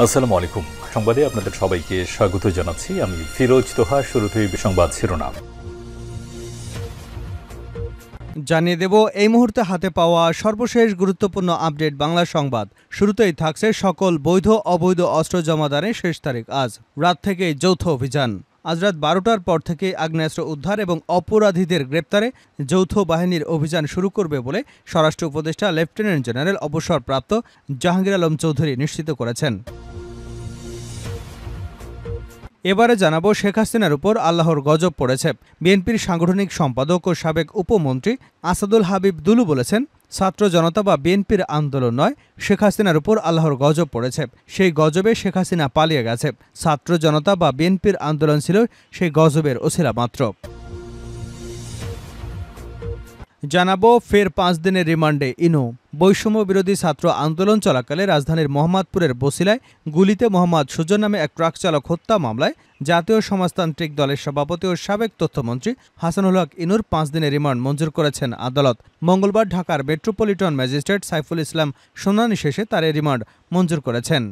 আসসালামু আলাইকুম। সংবাদে আপনাদের সবাইকে স্বাগত জানাচ্ছি। আমি ফিরোজ তোহা। শুরুতেই সংবাদ শিরোনাম জানিয়ে দেব এই মুহূর্তে হাতে পাওয়া সর্বশেষ গুরুত্বপূর্ণ আপডেট বাংলা সংবাদ। শুরুতেই থাকছে সকল বৈধ অবৈধ অস্ত্র জমাদানের শেষ তারিখ আজ। রাত থেকেই যৌথ অভিযান। আজ রাত 12টার পর থেকে আগ্নেয়াস্ত্র উদ্ধার এবং অপরাধীদের গ্রেপ্তারে যৌথ বাহিনীর অভিযান শুরু করবে বলে স্বরাষ্ট্র উপদেষ্টা লেফটেন্যান্ট জেনারেল অবসরপ্রাপ্ত জাহাঙ্গীর আলম চৌধুরী নিশ্চিত করেছেন। এবারে জানাবো শেখ হাসিনার উপর আল্লাহর গজব পড়েছে। বিএনপির সাংগঠনিক সম্পাদক ও সাবেক উপমন্ত্রী আসাদুল হাবিব দুলু বলেছেন, ছাত্র জনতা বা বিএনপির আন্দোলন নয়, শেখ হাসিনার উপর আল্লাহর গজব পড়েছে। সেই গজবে শেখ হাসিনা পালিয়ে গেছে। ছাত্র জনতা বা বিএনপির আন্দোলন ছিল সেই গজবের ওসিলা মাত্র। জানাবো ফের 5 দিনের রিমান্ডে ইনু। বৈষম্য বিরোধী ছাত্র আন্দোলন চলাকালে রাজধানীর মোহাম্মদপুরের বছিলায় গুলিতে মোহাম্মদ সুজন নামে এক ট্রাক চালক হত্যা মামলায় জাতীয় সমাজতান্ত্রিক দলের সভাপতি ও সাবেক তথ্যমন্ত্রী হাসানুল হক ইনুর 5 দিনের রিমান্ড মঞ্জুর করেছেন আদালত। মঙ্গলবার ঢাকার মেট্রোপলিটন ম্যাজিস্ট্রেট সাইফুল ইসলাম শুনানি শেষে তার এই রিমান্ড মঞ্জুর করেছেন।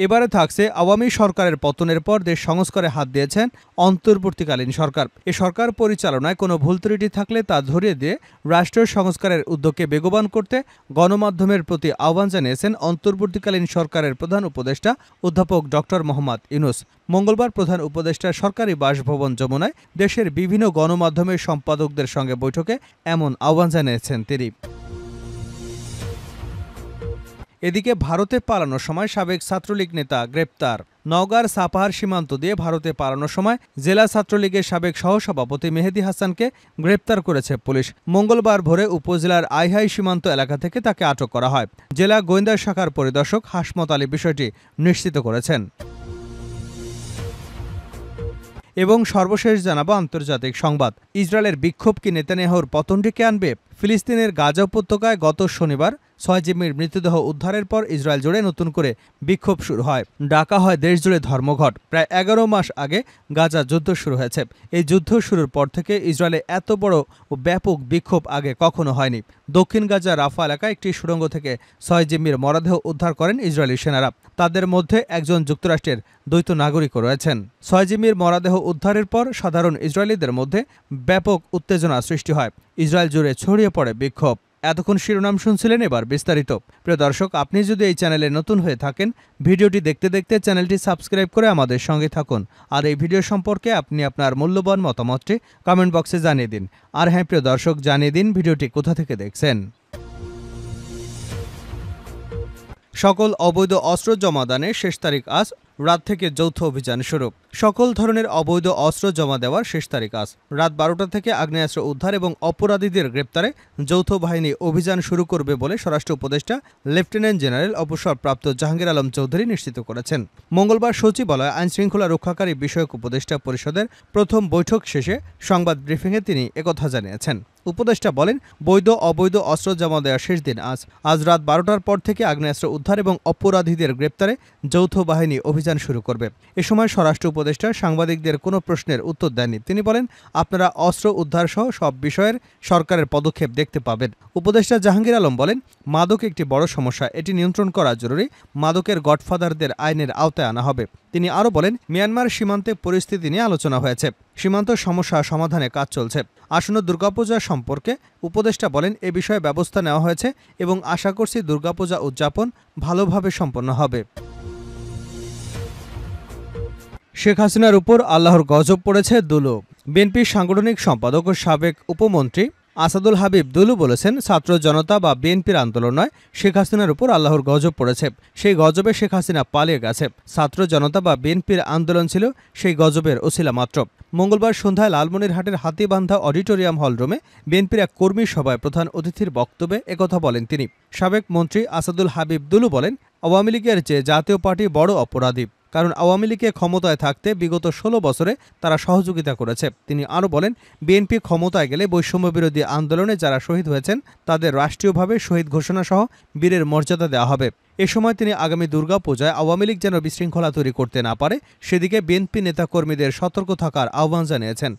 এবারে থাকছে আওয়ামী সরকারের পতনের পর দেশ সংস্কারে হাত দিয়েছেন অন্তর্বর্তীকালীন সরকার। এ সরকার পরিচালনায় কোনো ভুল ত্রুটি থাকলে তা ধরিয়ে দিয়ে রাষ্ট্রীয় সংস্কারের উদ্যোগকে বেগবান করতে গণমাধ্যমের প্রতি আহ্বান জানিয়েছেন অন্তর্বর্তীকালীন সরকারের প্রধান উপদেষ্টা অধ্যাপক ড. মোহাম্মদ ইউনূস। মঙ্গলবার প্রধান উপদেষ্টার সরকারি বাসভবন যমুনায় দেশের বিভিন্ন গণমাধ্যমের সম্পাদকদের সঙ্গে বৈঠকে এমন আহ্বান জানিয়েছেন তিনি। এদিকে ভারতে পালানোর সময় সাবেক ছাত্রলীগ নেতা গ্রেপ্তার। নওগাঁর সাপাহার সীমান্ত দিয়ে ভারতে পালানোর সময় জেলা ছাত্রলীগের সাবেক সহসভাপতি মেহেদী হাসানকে গ্রেপ্তার করেছে পুলিশ। মঙ্গলবার ভোরে উপজেলার আইহাই সীমান্ত এলাকা থেকে তাকে আটক করা হয়। জেলা গোয়েন্দা শাখার পরিদর্শক হাসমত আলী বিষয়টি নিশ্চিত করেছেন। এবং সর্বশেষ জানাবো আন্তর্জাতিক সংবাদ। ইসরায়েলের বিক্ষোভ কি নেতানিয়াহুর পতন ডেকে আনবে? ফিলিস্তিনের গাজা উপত্যকায় গত শনিবার 6 জিম্মির মৃতদেহ উদ্ধারের পর ইসরায়েল জুড়ে নতুন করে বিক্ষোভ শুরু হয়। ডাকা হয় দেশজুড়ে ধর্মঘট। প্রায় 11 মাস আগে গাজা যুদ্ধ শুরু হয়েছে। এই যুদ্ধ শুরুর পর থেকে ইসরায়েলে এত বড় ও ব্যাপক বিক্ষোভ আগে কখনো হয়নি। দক্ষিণ গাজা রাফা এলাকায় একটি সুড়ঙ্গ থেকে 6 জিম্মির মরদেহ উদ্ধার করেন ইসরায়েলি সেনারা। তাদের মধ্যে একজন যুক্তরাষ্ট্রের দ্বৈত নাগরিকও রয়েছেন। 6 জিম্মির মরদেহ উদ্ধারের পর সাধারণ ইসরায়েলিদের মধ্যে ব্যাপক উত্তেজনা সৃষ্টি হয়। ইসরায়েল জুড়ে ছড়িয়ে পড়ে বিক্ষোভ। এতক্ষণ শিরোনাম শুনছিলেন, এবার বিস্তারিত। প্রিয় দর্শক, আপনি যদি এই চ্যানেলে নতুন হয়ে থাকেন, ভিডিওটি দেখতে দেখতে চ্যানেলটি সাবস্ক্রাইব করে আমাদের সঙ্গে থাকুন। আর এই ভিডিও সম্পর্কে আপনি আপনার মূল্যবান মতামতটি কমেন্ট বক্সে জানিয়ে দিন। আর হ্যাঁ প্রিয় দর্শক, জানিয়ে দিন ভিডিওটি কোথা থেকে দেখছেন। সকল অবৈধ অস্ত্র জমাদানের শেষ তারিখ আজ। রাত থেকে যৌথ অভিযান শুরু। সকল ধরনের অবৈধ অস্ত্র জমা দেওয়ার শেষ তারিখ আজ। রাত 12টা থেকে আগ্নেয়াস্ত্র উদ্ধার এবং অপরাধীদের গ্রেপ্তারে যৌথ বাহিনী অভিযান শুরু করবে বলে স্বরাষ্ট্র উপদেষ্টা লেফটেন্যান্ট জেনারেল অবসরপ্রাপ্ত জাহাঙ্গীর আলম চৌধুরী নিশ্চিত করেছেন। মঙ্গলবার সচিবালয়ে আইনশৃঙ্খলা রক্ষাকারী বিষয়ক উপদেষ্টা পরিষদের প্রথম বৈঠক শেষে সংবাদ ব্রিফিংয়ে তিনি একথা জানিয়েছেন। উপদেষ্টা বলেন, বৈধ অবৈধ অস্ত্র জমা দেওয়ার শেষ দিন আজ। আজ রাত 12টার পর থেকে আগ্নেয়াস্ত্র উদ্ধার এবং অপরাধীদের গ্রেপ্তারে যৌথ বাহিনী অভিযান শুরু করবে। এ সময় স্বরাষ্ট্র উপদেষ্টা সাংবাদিকদের কোনো প্রশ্নের উত্তর দেননি। তিনি বলেন, আপনারা অস্ত্র উদ্ধার সহ সব বিষয়ের সরকারের পদক্ষেপ দেখতে পাবেন। উপদেষ্টা জাহাঙ্গীর আলম বলেন, মাদক একটি বড় সমস্যা, এটি নিয়ন্ত্রণ করা জরুরি। মাদকের গডফাদারদের আইনের আওতায় আনা হবে। তিনি আরও বলেন, মিয়ানমার সীমান্তে পরিস্থিতি নিয়ে আলোচনা হয়েছে। সীমান্ত সমস্যা সমাধানে কাজ চলছে। আসন্ন দুর্গাপূজা সম্পর্কে উপদেষ্টা বলেন, এ বিষয়ে ব্যবস্থা নেওয়া হয়েছে এবং আশা করছি দুর্গাপূজা উদযাপন ভালোভাবে সম্পন্ন হবে। শেখ হাসিনার উপর আল্লাহর গজব পড়েছে দুলু। বিএনপির সাংগঠনিক সম্পাদক ও সাবেক উপমন্ত্রী আসাদুল হাবিব দুলু বলেছেন, ছাত্র জনতা বা বিএনপির আন্দোলন নয়, শেখ হাসিনার উপর আল্লাহর গজব পড়েছে। সেই গজবে শেখ হাসিনা পালিয়ে গেছে। ছাত্র জনতা বা বিএনপির আন্দোলন ছিল সেই গজবের ওসিলা মাত্র। মঙ্গলবার সন্ধ্যায় লালমনিরহাটের হাতিবান্ধা অডিটোরিয়াম হলরুমে বিএনপির এক কর্মী সভায় প্রধান অতিথির বক্তব্যে একথা বলেন তিনি। সাবেক মন্ত্রী আসাদুল হাবিব দুলু বলেন, আওয়ামী লীগের চেয়ে জাতীয় পার্টি বড় অপরাধী। কারণ আওয়ামী লীগে ক্ষমতায় থাকতে বিগত 16 বছরে তারা সহযোগিতা করেছে। তিনি আরও বলেন, বিএনপি ক্ষমতায় গেলে বৈষম্য বিরোধী আন্দোলনে যারা শহীদ হয়েছেন তাদের রাষ্ট্রীয়ভাবে শহীদ ঘোষণা সহ বীরের মর্যাদা দেওয়া হবে। এ সময় তিনি আগামী দুর্গাপূজায় আওয়ামী লীগ যেন বিশৃঙ্খলা তৈরি করতে না পারে সেদিকে বিএনপি নেতাকর্মীদের সতর্ক থাকার আহ্বান জানিয়েছেন।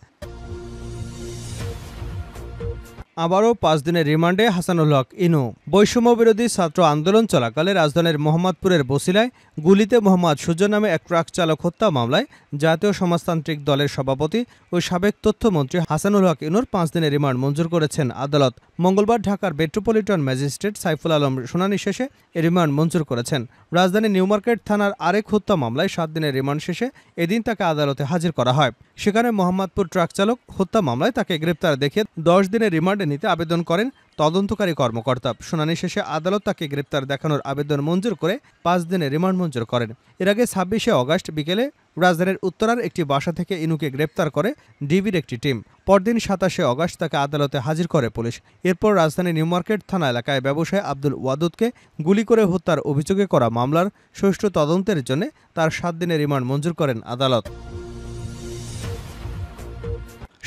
আবারও 5 দিনের রিমান্ডে হাসানুল হক ইনু। বৈষম্য বিরোধী ছাত্র আন্দোলন চলাকালে রাজধানীর মোহাম্মদপুরের বছিলায় গুলিতে মোহাম্মদ সুজন নামে এক ট্রাক চালক হত্যা মামলায় জাতীয় সমাজতান্ত্রিক দলের সভাপতি ও সাবেক তথ্যমন্ত্রী হাসানুল হক ইনুর 5 দিনের রিমান্ড মঞ্জুর করেছেন আদালত। মঙ্গলবার ঢাকার মেট্রোপলিটন ম্যাজিস্ট্রেট সাইফুল আলম শুনানি শেষে এ রিমান্ড মঞ্জুর করেছেন। রাজধানীর নিউমার্কেট থানার আরেক হত্যা মামলায় 7 দিনের রিমান্ড শেষে এদিন তাকে আদালতে হাজির করা হয়। সেখানে মোহাম্মদপুর ট্রাক চালক হত্যা মামলায় তাকে গ্রেপ্তার দেখিয়ে 10 দিনের রিমান্ডে নিতে আবেদন করেন তদন্তকারী কর্মকর্তা। শুনানি শেষে আদালত তাকে গ্রেপ্তার দেখানোর আবেদন মঞ্জুর করে 5 দিনের রিমান্ড মঞ্জুর করেন। এর আগে 26শে অগাস্ট বিকেলে রাজধানীর উত্তরার একটি বাসা থেকে ইনুকে গ্রেপ্তার করে ডিবির একটি টিম। পরদিন 27শে অগাস্ট তাকে আদালতে হাজির করে পুলিশ। এরপর রাজধানীর নিউমার্কেট থানা এলাকায় ব্যবসায়ী আব্দুল ওয়াদুদকে গুলি করে হত্যার অভিযোগে করা মামলার সুষ্ঠু তদন্তের জন্য তার 7 দিনের রিমান্ড মঞ্জুর করেন আদালত।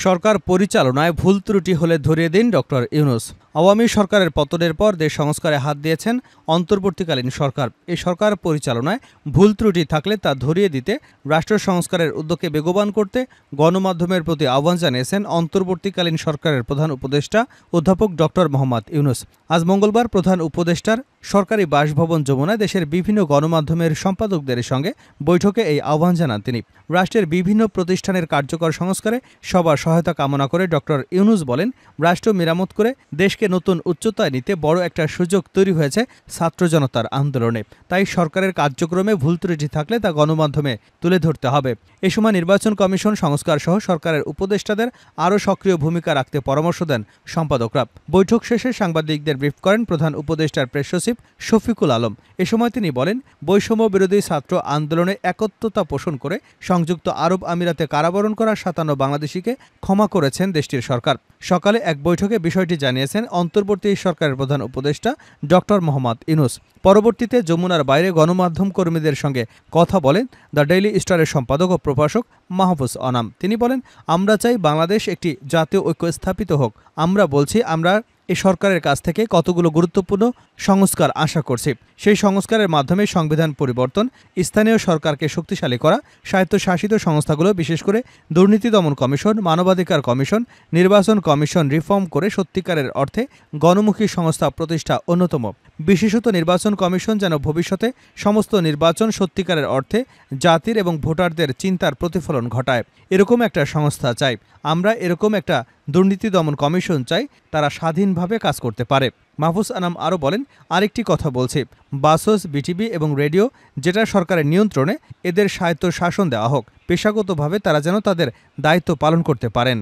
সরকার পরিচালনায় ভুল ত্রুটি হলে ধরিয়ে দিন ডক্টর ইউনূস। আওয়ামী সরকারের পতনের পর দেশ সংস্কারে হাত দিয়েছেন অন্তর্বর্তীকালীন সরকার। এই সরকার পরিচালনায় ভুল ত্রুটি থাকলে তা ধরিয়ে দিতে রাষ্ট্র সংস্কারের উদ্যোগকে বেগবান করতে গণমাধ্যমের প্রতি আহ্বান জানিয়েছেন অন্তর্বর্তীকালীন সরকারের প্রধান উপদেষ্টা অধ্যাপক ডক্টর মোহাম্মদ ইউনূস। আজ মঙ্গলবার প্রধান উপদেষ্টার সরকারি বাসভবন যমুনায় দেশের বিভিন্ন গণমাধ্যমের সম্পাদকদের সঙ্গে বৈঠকে এই আহ্বান জানান তিনি। রাষ্ট্রের বিভিন্ন প্রতিষ্ঠানের কার্যকর সংস্কারে সবার সহায়তা কামনা করে ডক্টর ইউনূস বলেন, রাষ্ট্র মেরামত করে দেশকে নতুন উচ্চতায় নিতে বড় একটা সুযোগ তৈরি হয়েছে ছাত্র জনতার আন্দোলনে। তাই সরকারের কার্যক্রমে ভুল ত্রুটি থাকলে তা গণমাধ্যমে তুলে ধরতে হবে। এ সময় নির্বাচন কমিশন সংস্কার সহ সরকারের উপদেষ্টাদের আরও সক্রিয় ভূমিকা রাখতে পরামর্শ দেন সম্পাদকরা। বৈঠক শেষে সাংবাদিকদের ব্রিফ করেন প্রধান উপদেষ্টার প্রেস সচিব শফিকুল আলম। এ সময় তিনি বলেন, বৈষম্য বিরোধী ছাত্র আন্দোলনে একত্রতা পোষণ করে সংযুক্ত আরব আমিরাতে কারাবরণ করা 57 বাংলাদেশিকে ক্ষমা করেছেন দেশটির সরকার। সকালে এক বৈঠকে বিষয়টি জানিয়েছেন অন্তর্বর্তী সরকারের প্রধান উপদেষ্টা ডক্টর মোহাম্মদ ইউনূস। পরবর্তীতে যমুনার বাইরে গণমাধ্যম কর্মীদের সঙ্গে কথা বলেন দ্য ডেইলি স্টারের সম্পাদক ও প্রকাশক মাহফুজ আনাম। তিনি বলেন, আমরা চাই বাংলাদেশ একটি জাতীয় ঐক্য স্থাপিত হোক। আমরা বলছি, আমরা এই সরকারের কাছ থেকে কতগুলো গুরুত্বপূর্ণ সংস্কার আশা করছি। সেই সংস্কারের মাধ্যমে সংবিধান পরিবর্তন, স্থানীয় সরকারকে শক্তিশালী করা, স্বায়ত্তশাসিত সংস্থাগুলো বিশেষ করে দুর্নীতি দমন কমিশন, মানবাধিকার কমিশন, নির্বাচন কমিশন রিফর্ম করে সত্যিকারের অর্থে গণমুখী সংস্থা প্রতিষ্ঠা অন্যতম। বিশেষত নির্বাচন কমিশন যেন ভবিষ্যতে সমস্ত নির্বাচন সত্যিকারের অর্থে জাতির এবং ভোটারদের চিন্তার প্রতিফলন ঘটায়, এরকম একটা সংস্থা চাই। আমরা এরকম একটা দুর্নীতি দমন কমিশন চাই, তারা স্বাধীনভাবে কাজ করতে পারে। মাহফুজ আনাম আরও বলেন, আরেকটি কথা বলছি, বাসস, বিটিভি এবং রেডিও যেটা সরকারের নিয়ন্ত্রণে, এদের স্বায়ত্ত শাসন দেওয়া হোক। পেশাগতভাবে তারা যেন তাদের দায়িত্ব পালন করতে পারেন।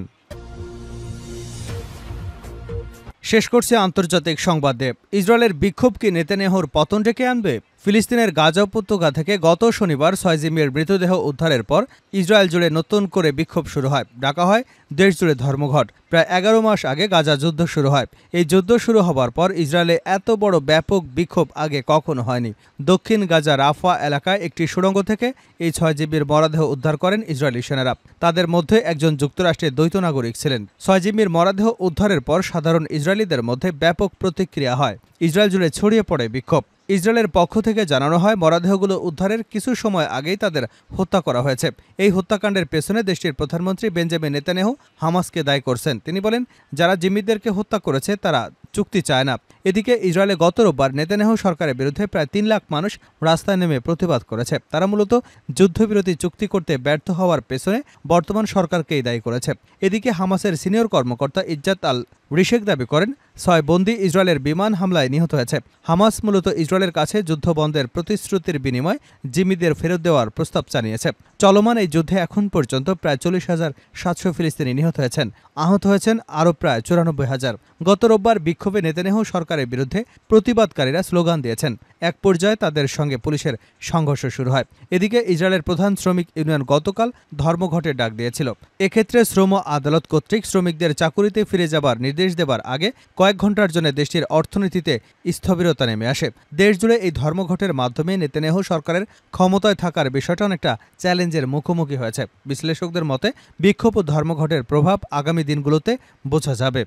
শেষ করছে আন্তর্জাতিক সংবাদে। ইসরায়েলের বিক্ষোভ কি নেতানিয়াহুর পতন ডেকে আনবে? ফিলিস্তিনের গাজা উপত্যকা থেকে গত শনিবার 6 জিম্মির মৃতদেহ উদ্ধারের পর ইসরায়েল জুড়ে নতুন করে বিক্ষোভ শুরু হয়। ডাকা হয় দেশজুড়ে ধর্মঘট। প্রায় 11 মাস আগে গাজা যুদ্ধ শুরু হয়। এই যুদ্ধ শুরু হবার পর ইসরায়েলে এত বড় ব্যাপক বিক্ষোভ আগে কখনো হয়নি। দক্ষিণ গাজা রাফা এলাকায় একটি সুড়ঙ্গ থেকে এই 6 জিম্মির মরদেহ উদ্ধার করেন ইসরায়েলি সেনারা। তাদের মধ্যে একজন যুক্তরাষ্ট্রের দ্বৈত নাগরিক ছিলেন। 6 জিম্মির মরদেহ উদ্ধারের পর সাধারণ ইসরায়েলিদের মধ্যে ব্যাপক প্রতিক্রিয়া হয়। ইসরায়েল জুড়ে ছড়িয়ে পড়ে বিক্ষোভ। ইসরায়েলের পক্ষ থেকে জানানো হয়, মরদেহগুলো উদ্ধারের কিছু সময় আগেই তাদের হত্যা করা হয়েছে। এই হত্যাকাণ্ডের পেছনে দেশটির প্রধানমন্ত্রী বেঞ্জামিন নেতানিয়াহু হামাসকে দায়ী করছেন। তিনি বলেন, যারা জিম্মিদেরকে হত্যা করেছে তারা চুক্তি চায় না। এদিকে ইসরায়েলে গত রোববার নেতানিয়াহু সরকারের বিরুদ্ধে প্রায় 3 লাখ মানুষ রাস্তায় নেমে প্রতিবাদ করেছে। তারা মূলত যুদ্ধবিরতি চুক্তি করতে ব্যর্থ হওয়ার পেছনে বর্তমান সরকারকেই দায়ী করেছে। এদিকে হামাসের সিনিয়র কর্মকর্তা ইজ্জাত আল রিশেক দাবি করেন, 6 বন্দী ইসরায়েলের বিমান হামলায় নিহত হয়েছে। হামাস মূলত ইসরায়েলের কাছে যুদ্ধবন্ধের প্রতিশ্রুতির বিনিময়ে জিম্মিদের ফেরত দেওয়ার প্রস্তাব জানিয়েছে। চলমান এই যুদ্ধে এখন পর্যন্ত প্রায় 40,700 ফিলিস্তিনি নিহত হয়েছেন। আহত হয়েছেন আরও প্রায় 94,000। গত রোববার বিক্ষোভে নেতানিয়াহু সরকারের বিরুদ্ধে প্রতিবাদকারীরা স্লোগান দিয়েছেন। এক পর্যায়ে তাদের সঙ্গে পুলিশের সংঘর্ষ শুরু হয়। এদিকে ইসরায়েলের প্রধান শ্রমিক ইউনিয়ন গতকাল ধর্মঘটের ডাক দিয়েছিল। এক্ষেত্রে শ্রম আদালত কর্তৃক শ্রমিকদের চাকুরিতে ফিরে যাবার নির্দেশ দেবার আগে কয়েক ঘণ্টার জন্য দেশটির অর্থনীতিতে স্থবিরতা নেমে আসে। দেশজুড়ে এই ধর্মঘটের মাধ্যমে নেতানিয়াহু সরকারের ক্ষমতায় থাকার বিষয়টা অনেকটা চ্যালেঞ্জের মুখোমুখি হয়েছে। বিশ্লেষকদের মতে বিক্ষোভ ও ধর্মঘটের প্রভাব আগামী দিনগুলোতে বোঝা যাবে।